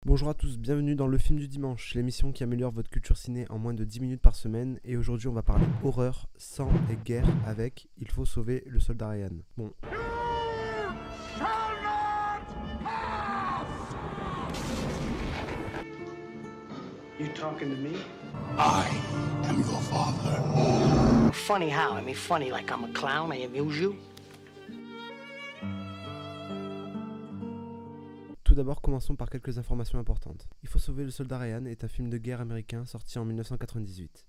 Bonjour à tous, bienvenue dans Le Film du Dimanche, l'émission qui améliore votre culture ciné en moins de 10 minutes par semaine. Et aujourd'hui on va parler horreur, sang et guerre avec Il faut sauver le soldat Ryan. Bon, You talking to me? I am your father. Funny how? I mean, funny like I'm a clown, I amuse you? tout d'abord commençons par quelques informations importantes. Il faut sauver le soldat Ryan est un film de guerre américain sorti en 1998.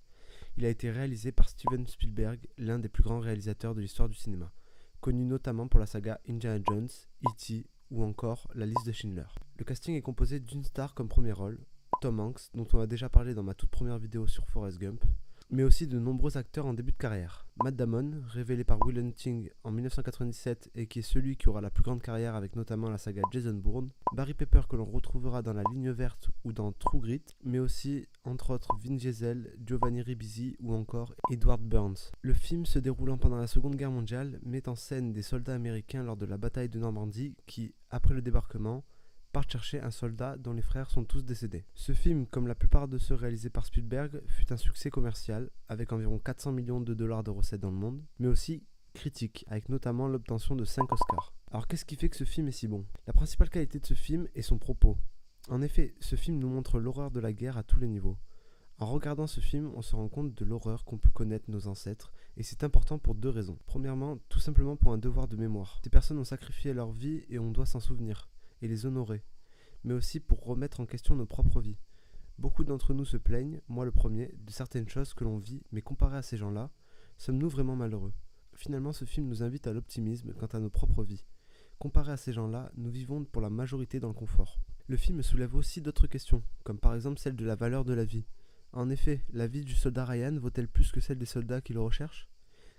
Il a été réalisé par Steven Spielberg, l'un des plus grands réalisateurs de l'histoire du cinéma, connu notamment pour la saga Indiana Jones, E.T. ou encore La liste de Schindler. Le casting est composé d'une star comme premier rôle, Tom Hanks, dont on a déjà parlé dans ma toute première vidéo sur Forrest Gump, mais aussi de nombreux acteurs en début de carrière. Matt Damon, révélé par Will Hunting en 1997 et qui est celui qui aura la plus grande carrière avec notamment la saga Jason Bourne, Barry Pepper que l'on retrouvera dans La Ligne Verte ou dans True Grit, mais aussi entre autres Vin Diesel, Giovanni Ribisi ou encore Edward Burns. Le film se déroulant pendant la Seconde Guerre mondiale met en scène des soldats américains lors de la bataille de Normandie qui, après le débarquement, partent chercher un soldat dont les frères sont tous décédés. Ce film, comme la plupart de ceux réalisés par Spielberg, fut un succès commercial, avec environ 400 millions de dollars de recettes dans le monde, mais aussi critique, avec notamment l'obtention de 5 Oscars. Alors qu'est-ce qui fait que ce film est si bon ? La principale qualité de ce film est son propos. En effet, ce film nous montre l'horreur de la guerre à tous les niveaux. En regardant ce film, on se rend compte de l'horreur qu'ont pu connaître nos ancêtres, et c'est important pour deux raisons. Premièrement, tout simplement pour un devoir de mémoire. Ces personnes ont sacrifié leur vie et on doit s'en souvenir et les honorer, mais aussi pour remettre en question nos propres vies. Beaucoup d'entre nous se plaignent, moi le premier, de certaines choses que l'on vit, mais comparé à ces gens-là, sommes-nous vraiment malheureux ? Finalement, ce film nous invite à l'optimisme quant à nos propres vies. Comparé à ces gens-là, nous vivons pour la majorité dans le confort. Le film soulève aussi d'autres questions, comme par exemple celle de la valeur de la vie. En effet, la vie du soldat Ryan vaut-elle plus que celle des soldats qui le recherchent ?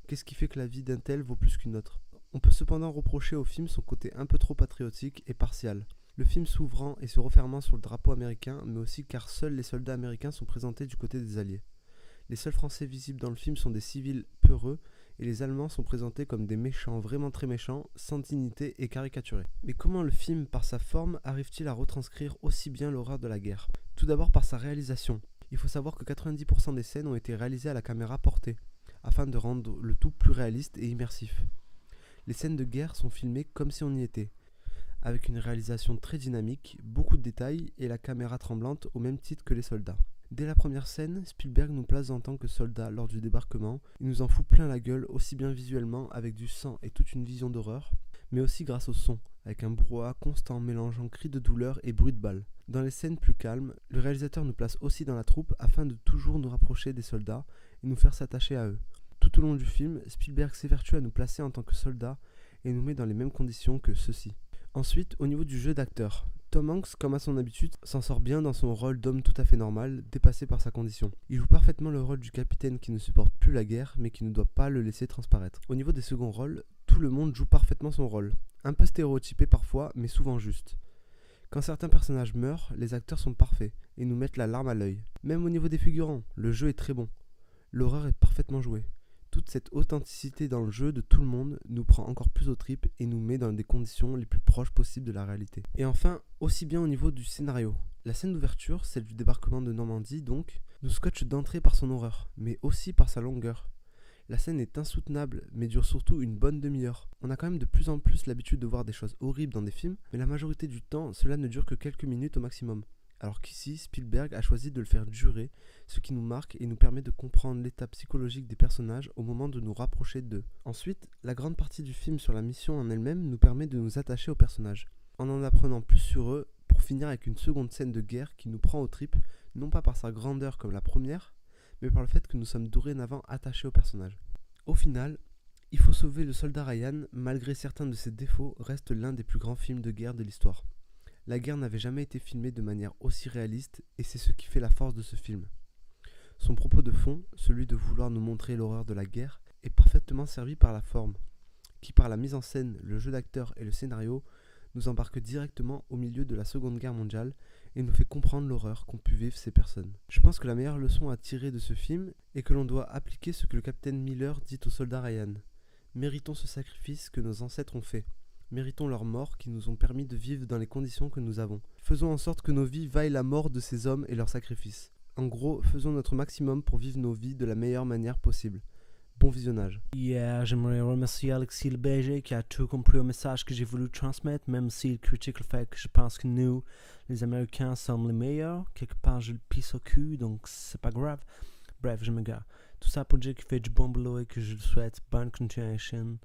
Qu'est-ce qui fait que la vie d'un tel vaut plus qu'une autre ? On peut cependant reprocher au film son côté un peu trop patriotique et partial. Le film s'ouvrant et se refermant sur le drapeau américain, mais aussi car seuls les soldats américains sont présentés du côté des Alliés. Les seuls Français visibles dans le film sont des civils peureux, et les Allemands sont présentés comme des méchants, vraiment très méchants, sans dignité et caricaturés. Mais comment le film, par sa forme, arrive-t-il à retranscrire aussi bien l'horreur de la guerre ? Tout d'abord par sa réalisation. Il faut savoir que 90% des scènes ont été réalisées à la caméra portée, afin de rendre le tout plus réaliste et immersif. Les scènes de guerre sont filmées comme si on y était, avec une réalisation très dynamique, beaucoup de détails et la caméra tremblante au même titre que les soldats. Dès la première scène, Spielberg nous place en tant que soldats lors du débarquement, il nous en fout plein la gueule aussi bien visuellement avec du sang et toute une vision d'horreur, mais aussi grâce au son, avec un brouhaha constant mélangeant cris de douleur et bruit de balles. Dans les scènes plus calmes, le réalisateur nous place aussi dans la troupe afin de toujours nous rapprocher des soldats et nous faire s'attacher à eux. Tout au long du film, Spielberg s'évertue à nous placer en tant que soldats et nous met dans les mêmes conditions que ceux-ci. Ensuite, au niveau du jeu d'acteur, Tom Hanks, comme à son habitude, s'en sort bien dans son rôle d'homme tout à fait normal, dépassé par sa condition. Il joue parfaitement le rôle du capitaine qui ne supporte plus la guerre, mais qui ne doit pas le laisser transparaître. Au niveau des seconds rôles, tout le monde joue parfaitement son rôle. Un peu stéréotypé parfois, mais souvent juste. Quand certains personnages meurent, les acteurs sont parfaits, et nous mettent la larme à l'œil. Même au niveau des figurants, le jeu est très bon. L'horreur est parfaitement jouée. Toute cette authenticité dans le jeu de tout le monde nous prend encore plus aux tripes et nous met dans des conditions les plus proches possibles de la réalité. Et enfin, aussi bien au niveau du scénario. La scène d'ouverture, celle du débarquement de Normandie donc, nous scotche d'entrée par son horreur, mais aussi par sa longueur. La scène est insoutenable, mais dure surtout une bonne demi-heure. On a quand même de plus en plus l'habitude de voir des choses horribles dans des films, mais la majorité du temps, cela ne dure que quelques minutes au maximum. Alors qu'ici, Spielberg a choisi de le faire durer, ce qui nous marque et nous permet de comprendre l'état psychologique des personnages au moment de nous rapprocher d'eux. Ensuite, la grande partie du film sur la mission en elle-même nous permet de nous attacher aux personnages, en apprenant plus sur eux, pour finir avec une seconde scène de guerre qui nous prend aux tripes, non pas par sa grandeur comme la première, mais par le fait que nous sommes dorénavant attachés aux personnages. Au final, Il faut sauver le soldat Ryan, malgré certains de ses défauts, reste l'un des plus grands films de guerre de l'histoire. La guerre n'avait jamais été filmée de manière aussi réaliste et c'est ce qui fait la force de ce film. Son propos de fond, celui de vouloir nous montrer l'horreur de la guerre, est parfaitement servi par la forme, qui par la mise en scène, le jeu d'acteurs et le scénario, nous embarque directement au milieu de la Seconde Guerre mondiale et nous fait comprendre l'horreur qu'ont pu vivre ces personnes. Je pense que la meilleure leçon à tirer de ce film est que l'on doit appliquer ce que le capitaine Miller dit au soldat Ryan. Méritons ce sacrifice que nos ancêtres ont fait. Méritons leur mort qui nous ont permis de vivre dans les conditions que nous avons. Faisons en sorte que nos vies vaillent la mort de ces hommes et leurs sacrifices. En gros, faisons notre maximum pour vivre nos vies de la meilleure manière possible. Bon visionnage. J'aimerais remercier Alexis Le Berger qui a tout compris au message que j'ai voulu transmettre, même s'il critique le fait que je pense que nous, les Américains, sommes les meilleurs. Quelque part, je le pisse au cul, donc c'est pas grave. Bref, je m'égare. Tout ça pour dire qu'il fait du bon boulot et que je lui souhaite bonne continuation.